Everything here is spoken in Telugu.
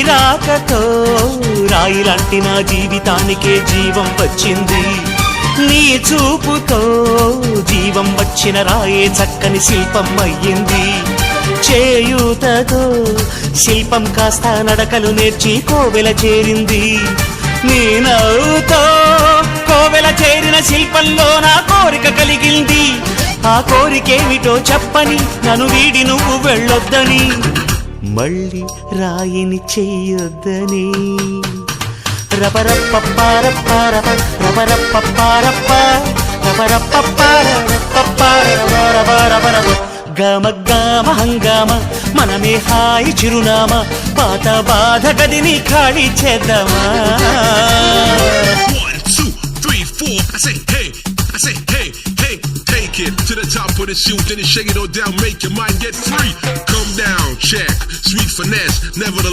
రాకతో రాయిలాంటి నా జీవితానికే జీవం వచ్చింది. నీ చూపుతో జీవం వచ్చిన రాయే చక్కని శిల్పం అయ్యింది. చేయూతతో శిల్పం కాస్త నడకలు నేర్చి కోవెల చేరింది. నీ నవ్వుతో కోవెల చేరిన శిల్పంలో నా కోరిక కలిగింది. ఆ కోరికేమిటో చెప్పని నన్ను వీడి నువ్వు వెళ్ళొద్దని, మళ్ళీ రాయిని చెయ్యొద్దని. రబరప్పపారప్పారప రబరప్పపారప్ప రబరప్పపారపపారపరపరపరపరప గమ గమ హంగామ మనమే హాయి చిరునామా, పాత బాధ గదిని ఖాళీ చేద్దామా. 1 2 3 4 I say hey, I say hey, hey, take it to the top of the shoot, then you shake it all down, make your mind get free. Come down, check, sweet finesse, never